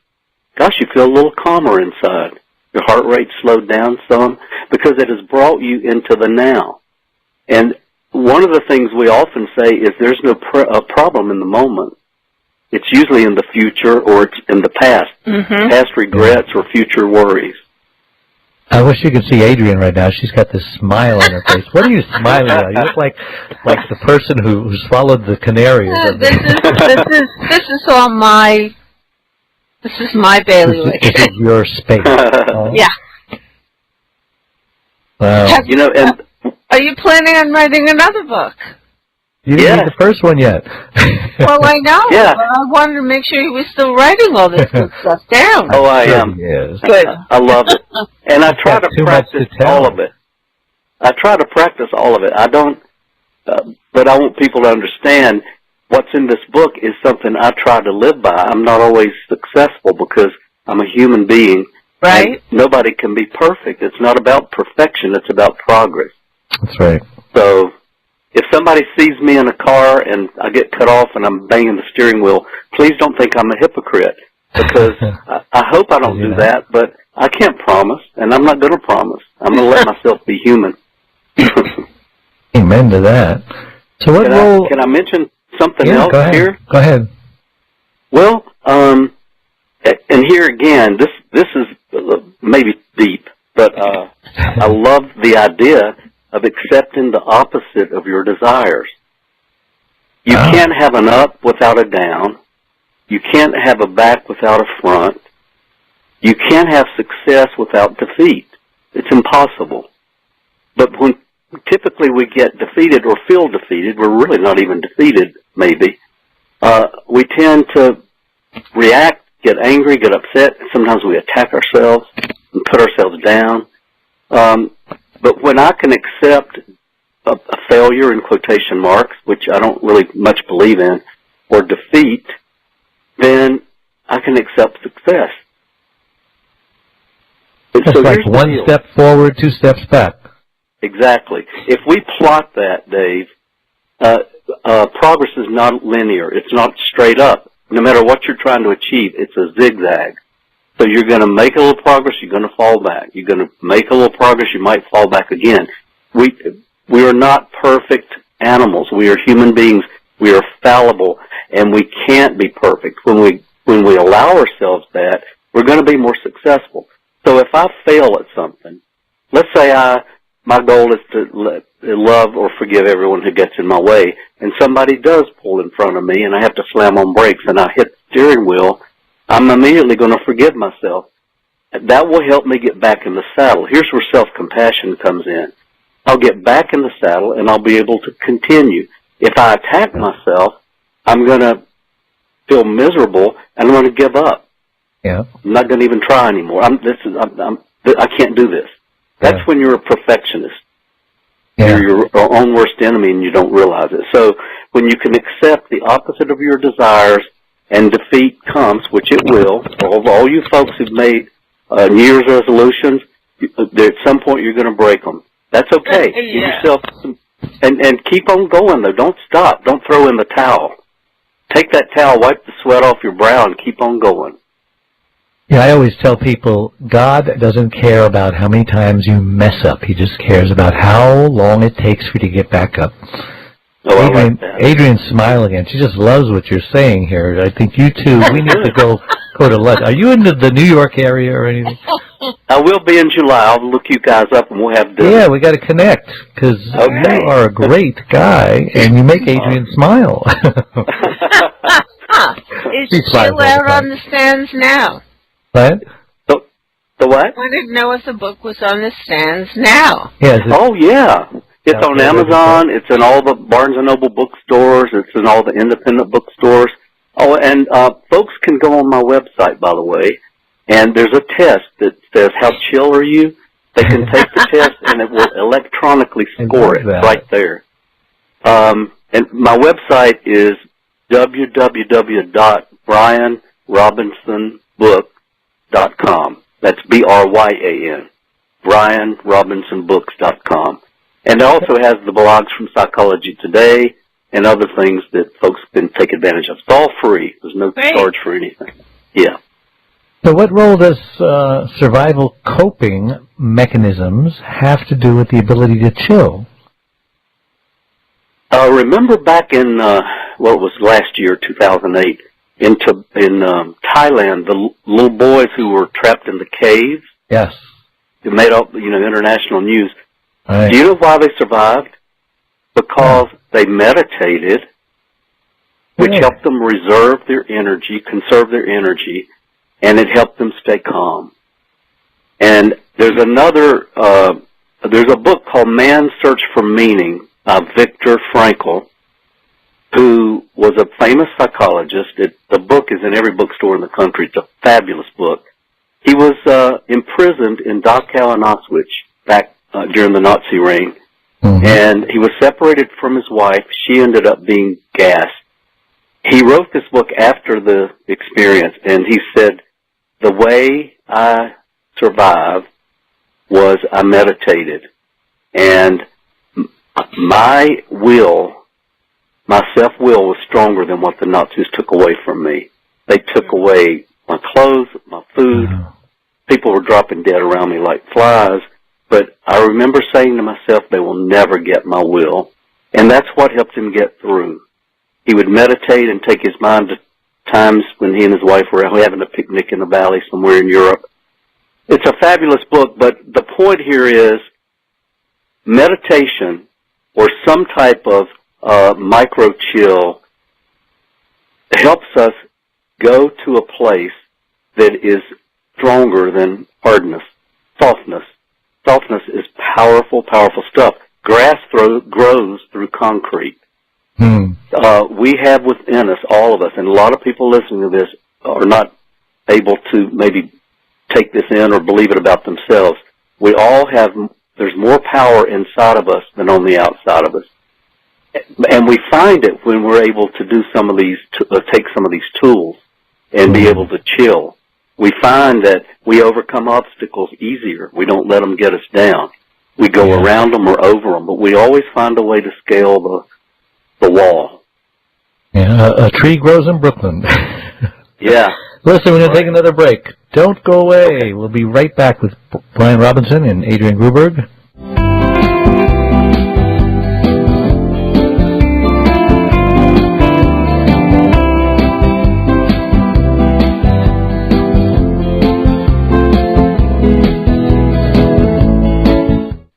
gosh, you feel a little calmer inside. Your heart rate slowed down some because it has brought you into the now. And one of the things we often say is there's no problem in the moment. It's usually in the future or it's in the past. Past regrets or future worries. I wish you could see Adrienne right now. She's got this smile on her face. What are you smiling at? You look like the person who swallowed the canary. This is all my. This is my bailiwick. This is your space. Yeah. Wow. You know, and are you planning on writing another book? You didn't read the first one yet. Well, I know. Yeah. But I wanted to make sure you were still writing all this good stuff down. Oh, I am. Yes. Good. I love it. And I try to practice all of it. I try to practice all of it. I don't, but I want people to understand what's in this book is something I try to live by. I'm not always successful because I'm a human being. Right. Nobody can be perfect. It's not about perfection. It's about progress. That's right. So if somebody sees me in a car and I get cut off and I'm banging the steering wheel, please don't think I'm a hypocrite because I hope I don't do that, but I can't promise, and I'm not going to promise. I'm going to let myself be human. Amen to that. So what role... Can I mention something else here? Go ahead. Well, and here again, this is maybe deep, but I love the idea of accepting the opposite of your desires. You can't have an up without a down. You can't have a back without a front. You can't have success without defeat. It's impossible. But when typically we get defeated or feel defeated, we're really not even defeated, maybe. We tend to react, get angry, get upset. Sometimes we attack ourselves and put ourselves down. But when I can accept a failure, in quotation marks, which I don't really much believe in, or defeat, then I can accept success. It's like one step forward, 2 steps back. Exactly. If we plot that, Dave, progress is not linear. It's not straight up. No matter what you're trying to achieve, it's a zigzag. So you're going to make a little progress, you're going to fall back. You're going to make a little progress, you might fall back again. We are not perfect animals. We are human beings. We are fallible, and we can't be perfect. When we allow ourselves that, we're going to be more successful. So if I fail at something, let's say my goal is to love or forgive everyone who gets in my way, and somebody does pull in front of me, and I have to slam on brakes, and I hit the steering wheel, I'm immediately going to forgive myself. That will help me get back in the saddle. Here's where self-compassion comes in. I'll get back in the saddle, and I'll be able to continue. If I attack myself, I'm going to feel miserable, and I'm going to give up. Yeah. I'm not going to even try anymore. I can't do this. That's when you're a perfectionist. Yeah. You're your own worst enemy, and you don't realize it. So when you can accept the opposite of your desires, and defeat comes, which it will, all you folks who've made New Year's resolutions, at some point you're going to break them. That's okay. Yeah. Give yourself some, and keep on going, though. Don't stop. Don't throw in the towel. Take that towel, wipe the sweat off your brow, and keep on going. Yeah, I always tell people God doesn't care about how many times you mess up. He just cares about how long it takes for you to get back up. Oh, Adrian, I like that. Adrian's smiling, and she just loves what you're saying here. I think you two, we need to go to lunch. Are you in the New York area or anything? I will be in July. I'll look you guys up, and we'll have dinner. Yeah, we got to connect, because you are a great guy, and you make Adrian smile. Is Jill out on the stands now? What? The what? I wanted to know if the book was on the stands now. Yeah, oh, yeah. It's on Amazon. It's in all the Barnes & Noble bookstores. It's in all the independent bookstores. Oh, and folks can go on my website, by the way, and there's a test that says, how chill are you? They can take the test, and it will electronically score it right there. And my website is www.bryanrobinsonbook.com. That's BRYAN, BryanRobinsonBooks.com. And it also has the blogs from Psychology Today and other things that folks can take advantage of. It's all free. There's no charge for anything. Yeah. So what role does survival coping mechanisms have to do with the ability to chill? Remember back in, it was last year, 2008, in Thailand, the little boys who were trapped in the caves? Yes. It made up, international news. Right. Do you know why they survived? Because they meditated, which helped them reserve their energy, conserve their energy, and it helped them stay calm. And there's there's a book called Man's Search for Meaning by Viktor Frankl, who was a famous psychologist. The book is in every bookstore in the country. It's a fabulous book. He was imprisoned in Dachau and Auschwitz back during the Nazi reign, and he was separated from his wife. She ended up being gassed. He wrote this book after the experience, and he said, the way I survived was I meditated, and my self-will was stronger than what the Nazis took away from me. They took away my clothes, my food. People were dropping dead around me like flies. But I remember saying to myself, they will never get my will. And that's what helped him get through. He would meditate and take his mind to times when he and his wife were having a picnic in a valley somewhere in Europe. It's a fabulous book, but the point here is meditation or some type of micro-chill helps us go to a place that is stronger than hardness, softness. Softness is powerful, powerful stuff. Grass grows through concrete. We have within us, all of us, and a lot of people listening to this are not able to maybe take this in or believe it about themselves. We all have, there's more power inside of us than on the outside of us. And we find it when we're able to do some of these, take some of these tools and be able to chill. We find that we overcome obstacles easier. We don't let them get us down. We go around them or over them, but we always find a way to scale the wall. Yeah, a tree grows in Brooklyn. Yeah. Listen, we're going to take another break. Don't go away. We'll be right back with Bryan Robinson and Adrian Gruberg.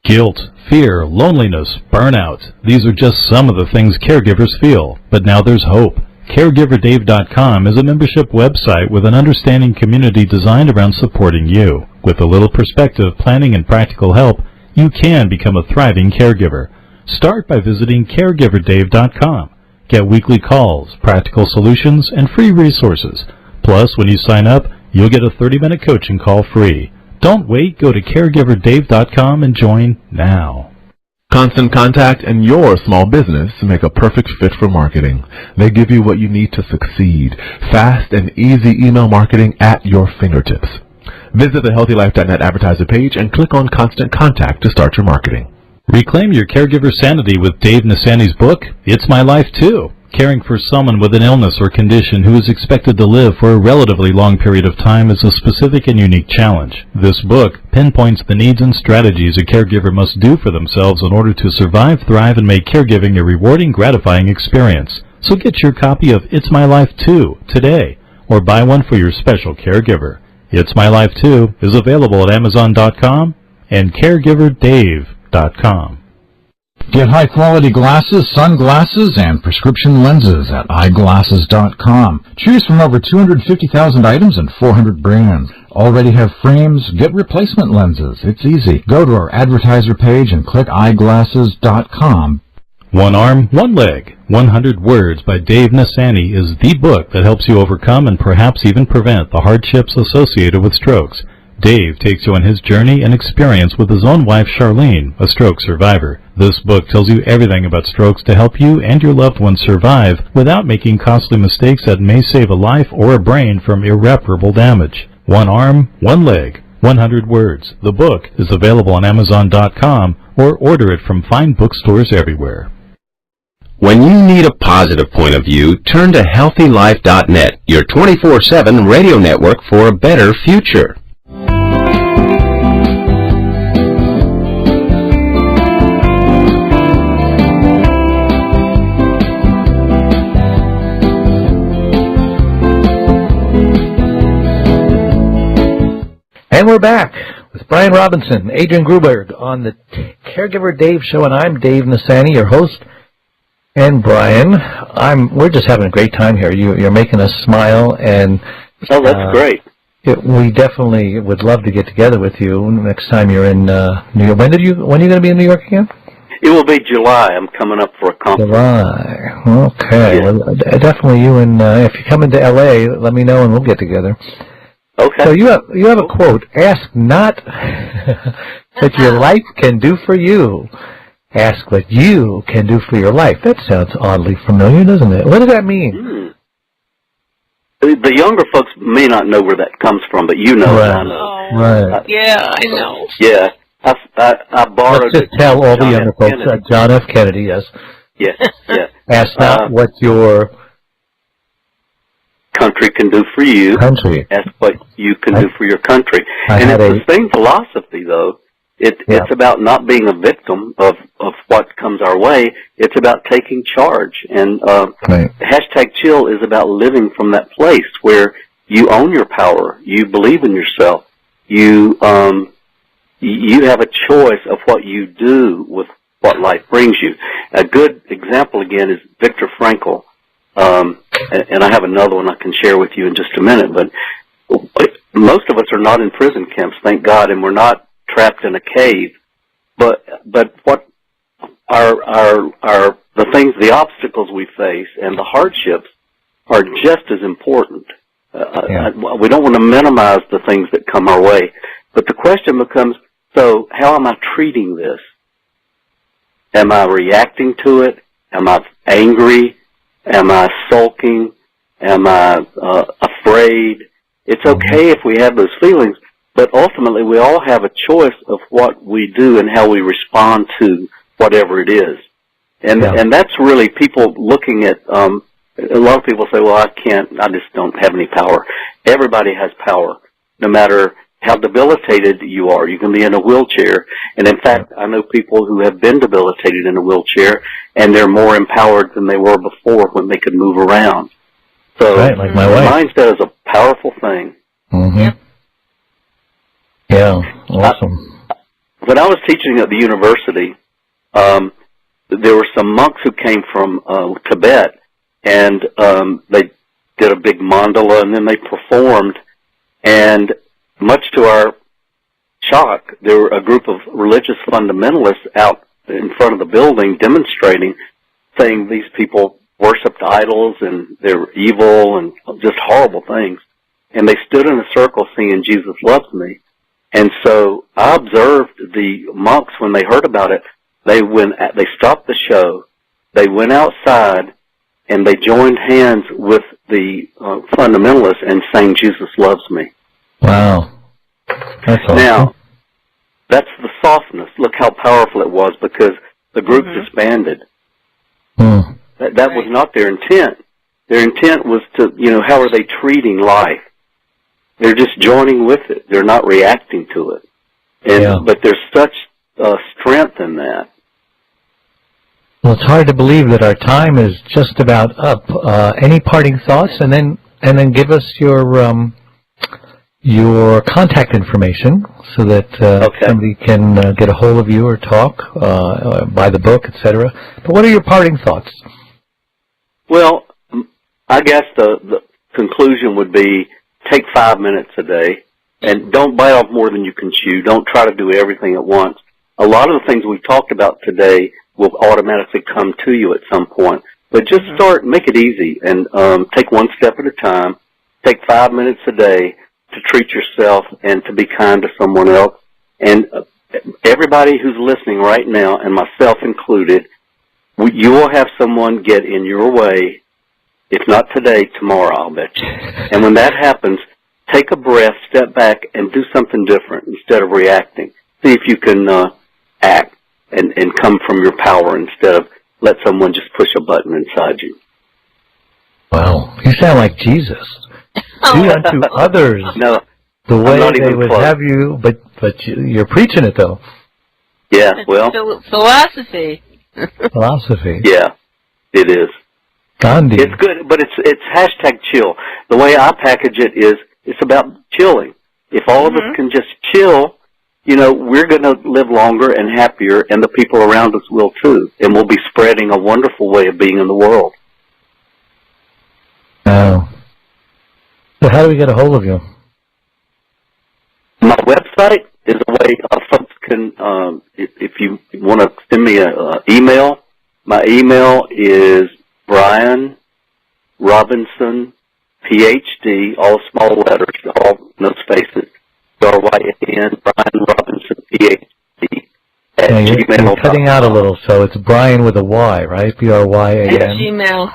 Guilt, fear, loneliness, burnout. These are just some of the things caregivers feel. But now there's hope. CaregiverDave.com is a membership website with an understanding community designed around supporting you. With a little perspective, planning, and practical help, you can become a thriving caregiver. Start by visiting CaregiverDave.com. Get weekly calls, practical solutions, and free resources. Plus, when you sign up, you'll get a 30-minute coaching call free. Don't wait. Go to CaregiverDave.com and join now. Constant Contact and your small business make a perfect fit for marketing. They give you what you need to succeed. Fast and easy email marketing at your fingertips. Visit the HealthyLife.net advertiser page and click on Constant Contact to start your marketing. Reclaim your caregiver sanity with Dave Nasani's book, It's My Life Too. Caring for someone with an illness or condition who is expected to live for a relatively long period of time is a specific and unique challenge. This book pinpoints the needs and strategies a caregiver must do for themselves in order to survive, thrive, and make caregiving a rewarding, gratifying experience. So get your copy of It's My Life Too today, or buy one for your special caregiver. It's My Life Too is available at Amazon.com and CaregiverDave.com. Get high-quality glasses, sunglasses, and prescription lenses at eyeglasses.com. Choose from over 250,000 items and 400 brands. Already have frames? Get replacement lenses. It's easy. Go to our advertiser page and click eyeglasses.com. One Arm, One Leg, 100 Words by Dave Nassani is the book that helps you overcome and perhaps even prevent the hardships associated with strokes. Dave takes you on his journey and experience with his own wife, Charlene, a stroke survivor. This book tells you everything about strokes to help you and your loved ones survive without making costly mistakes that may save a life or a brain from irreparable damage. One Arm, One Leg, 100 Words. The book is available on Amazon.com or order it from fine bookstores everywhere. When you need a positive point of view, turn to HealthyLife.net, your 24/7 radio network for a better future. And we're back with Bryan Robinson, Adrian Gruberg on the Caregiver Dave Show, and I'm Dave Nassani, your host. And Bryan, we're just having a great time here. You're making us smile, and oh, that's great. We definitely would love to get together with you next time you're in New York. When are you going to be in New York again? It will be July. I'm coming up for a conference. July. Okay. Yeah. Well, definitely you and if you come into L.A., let me know and we'll get together. Okay. So you have a quote: "Ask not what your life can do for you. Ask what you can do for your life." That sounds oddly familiar, doesn't it? What does that mean? The younger folks may not know where that comes from, but you know. Right. I know. Right. Yeah, I know. Yeah. I borrowed Let's just tell all the younger folks. John F. Kennedy, yes. Yeah, yeah. Ask not what your country can do for you. Country. Ask what you can do for your country. And it's the same philosophy, though. It's about not being a victim of what comes our way. It's about taking charge. And hashtag chill is about living from that place where you own your power. You believe in yourself. You have a choice of what you do with what life brings you. A good example, again, is Viktor Frankl. And I have another one I can share with you in just a minute. But most of us are not in prison camps, thank God, and we're not trapped in a cave, but what the things, the obstacles we face and the hardships are just as important. We don't want to minimize the things that come our way, but the question becomes: so how am I treating this? Am I reacting to it? Am I angry? Am I sulking? Am I afraid? It's okay if we have those feelings. But ultimately, we all have a choice of what we do and how we respond to whatever it is. And that's really people looking at, a lot of people say, well, I just don't have any power. Everybody has power, no matter how debilitated you are. You can be in a wheelchair. And in fact, I know people who have been debilitated in a wheelchair, and they're more empowered than they were before when they could move around. So like my wife. mindset is a powerful thing. Mm-hmm. Yep. Yeah, awesome. When I was teaching at the university, there were some monks who came from Tibet, and they did a big mandala, and then they performed. And much to our shock, there were a group of religious fundamentalists out in front of the building demonstrating, saying these people worshipped idols and they're evil and just horrible things. And they stood in a circle singing "Jesus Loves Me." And so I observed the monks when they heard about it. They stopped the show. They went outside and they joined hands with the fundamentalists and sang "Jesus Loves Me." Wow, that's awesome. Now, that's the softness. Look how powerful it was, because the group disbanded. That was not their intent. Their intent was to, how are they treating life? They're just joining with it. They're not reacting to it. But there's such strength in that. Well, it's hard to believe that our time is just about up. Any parting thoughts, and then give us your contact information so that somebody can get a hold of you or talk, buy the book, etc. But what are your parting thoughts? Well, I guess the conclusion would be take 5 minutes a day, and don't bite off more than you can chew. Don't try to do everything at once. A lot of the things we've talked about today will automatically come to you at some point. But just make it easy, and take one step at a time. Take 5 minutes a day to treat yourself and to be kind to someone else. And everybody who's listening right now, and myself included, you will have someone get in your way. If not today, tomorrow, I'll bet you. And when that happens, take a breath, step back, and do something different instead of reacting. See if you can act and come from your power instead of let someone just push a button inside you. Wow, you sound like Jesus. Do unto others the way they would have you, but you're preaching it, though. Yeah, well. Philosophy. Philosophy. Yeah, it is. Gandhi. It's good, but it's hashtag chill. The way I package it is it's about chilling. If all of us can just chill, we're going to live longer and happier, and the people around us will too. And we'll be spreading a wonderful way of being in the world. Wow. So how do we get a hold of you? My website is a way folks can, if you want to send me an email, my email is Bryan Robinson, PhD, all small letters, all no spaces, Bryan Robinson, PhD, at gmail.com. You're cutting out a little, so it's Bryan with a Y, right? B-R-Y-A-N? At Gmail.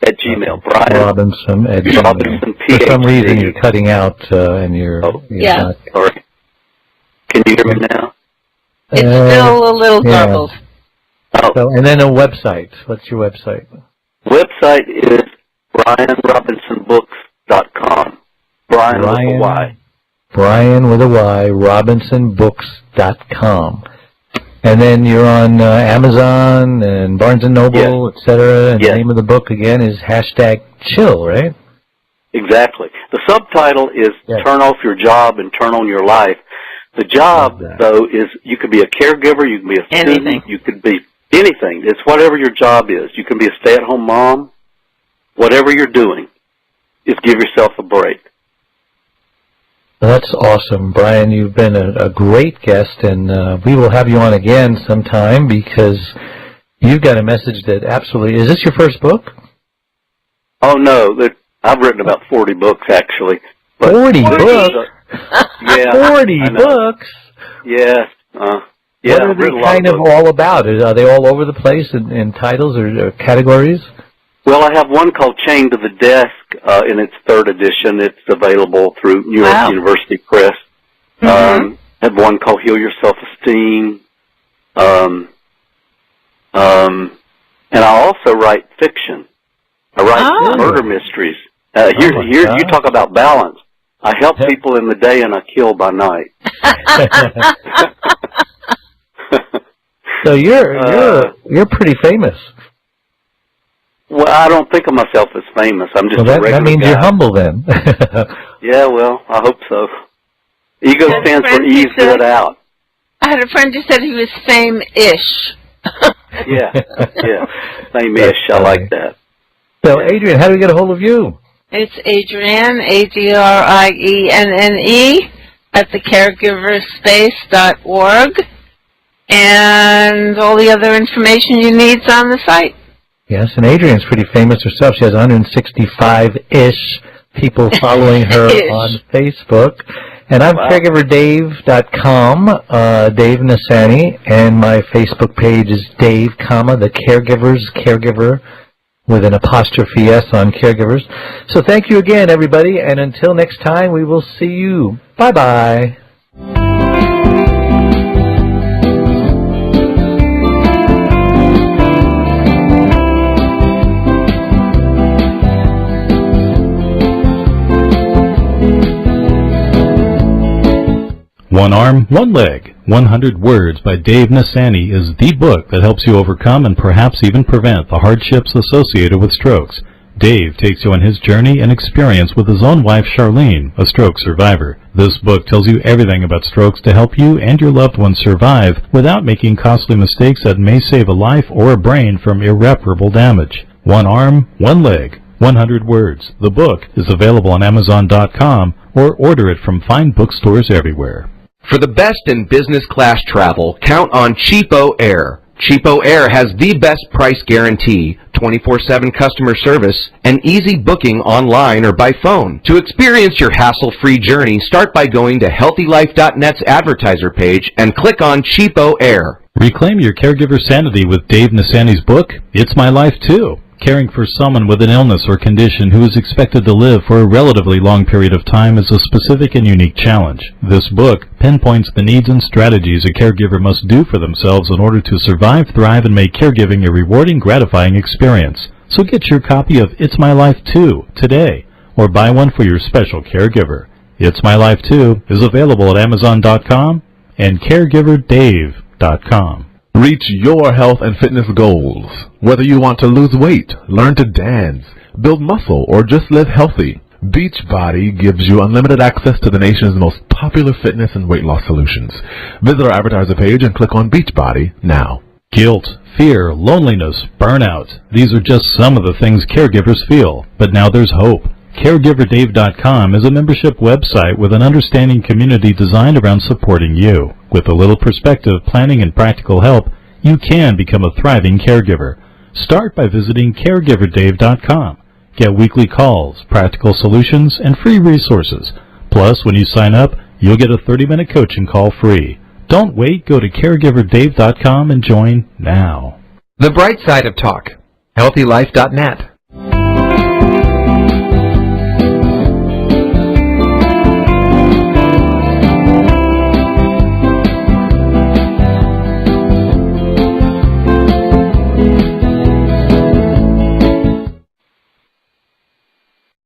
At Gmail, Bryan Robinson at Gmail. Robinson, PhD. For some reason, you're cutting out, and you're... Yeah. Sorry. Can you hear me now? It's still a little garbled. So, and then a website. What's your website? Website is BryanRobinsonBooks.com. Bryan with a Y. Bryan with a Y, RobinsonBooks.com. And then you're on Amazon and Barnes & Noble, etc. And the name of the book, again, is #chill, right? Exactly. The subtitle is Turn Off Your Job and Turn On Your Life. The job, though, is you could be a caregiver, you can be a student, you could be anything. It's whatever your job is. You can be a stay-at-home mom. Whatever you're doing, just give yourself a break. That's awesome, Bryan. You've been a great guest, and we will have you on again sometime because you've got a message that absolutely... Is this your first book? Oh, no. I've written about 40 books, actually. But 40 books? Yeah. 40 books? Yes. What are they kind of all about? Are they all over the place in titles or categories? Well, I have one called Chained to the Desk in its 3rd edition. It's available through New York University Press. I have one called Heal Your Self-Esteem. And I also write fiction. I write murder mysteries. Here, you talk about balance. I help people in the day and I kill by night. So you're pretty famous. Well, I don't think of myself as famous. I'm just a regular guy. That means you're humble then. Yeah, well, I hope so. Ego stands for ease, good out. I had a friend who said he was fame-ish. Yeah, fame-ish. I like that. So, Adrienne, how do we get a hold of you? It's Adrienne, ADRIENNE, at thecaregiverspace.org. And all the other information you need is on the site. Yes, and Adrienne's pretty famous herself. She has 165-ish people following her on Facebook. And I'm CaregiverDave.com, Dave Nassani, and my Facebook page is Dave, the Caregiver's Caregiver, with an apostrophe S on Caregivers. So thank you again, everybody, and until next time, we will see you. Bye-bye. One Arm, One Leg, 100 Words by Dave Nassani is the book that helps you overcome and perhaps even prevent the hardships associated with strokes. Dave takes you on his journey and experience with his own wife Charlene, a stroke survivor. This book tells you everything about strokes to help you and your loved ones survive without making costly mistakes that may save a life or a brain from irreparable damage. One Arm, One Leg, 100 Words. The book is available on Amazon.com or order it from fine bookstores everywhere. For the best in business class travel, count on Cheapo Air. Cheapo Air has the best price guarantee, 24/7 customer service, and easy booking online or by phone. To experience your hassle-free journey, start by going to HealthyLife.net's advertiser page and click on Cheapo Air. Reclaim your caregiver sanity with Dave Nassani's book, It's My Life Too. Caring for someone with an illness or condition who is expected to live for a relatively long period of time is a specific and unique challenge. This book pinpoints the needs and strategies a caregiver must do for themselves in order to survive, thrive, and make caregiving a rewarding, gratifying experience. So get your copy of It's My Life Too today, or buy one for your special caregiver. It's My Life Too is available at Amazon.com and CaregiverDave.com. Reach your health and fitness goals. Whether you want to lose weight, learn to dance, build muscle, or just live healthy, Beachbody gives you unlimited access to the nation's most popular fitness and weight loss solutions. Visit our advertiser page and click on Beachbody now. Guilt, fear, loneliness, burnout. These are just some of the things caregivers feel, but now there's hope. CaregiverDave.com is a membership website with an understanding community designed around supporting you. With a little perspective, planning, and practical help, you can become a thriving caregiver. Start by visiting CaregiverDave.com. Get weekly calls, practical solutions, and free resources. Plus, when you sign up, you'll get a 30-minute coaching call free. Don't wait. Go to CaregiverDave.com and join now. The bright side of talk. HealthyLife.net.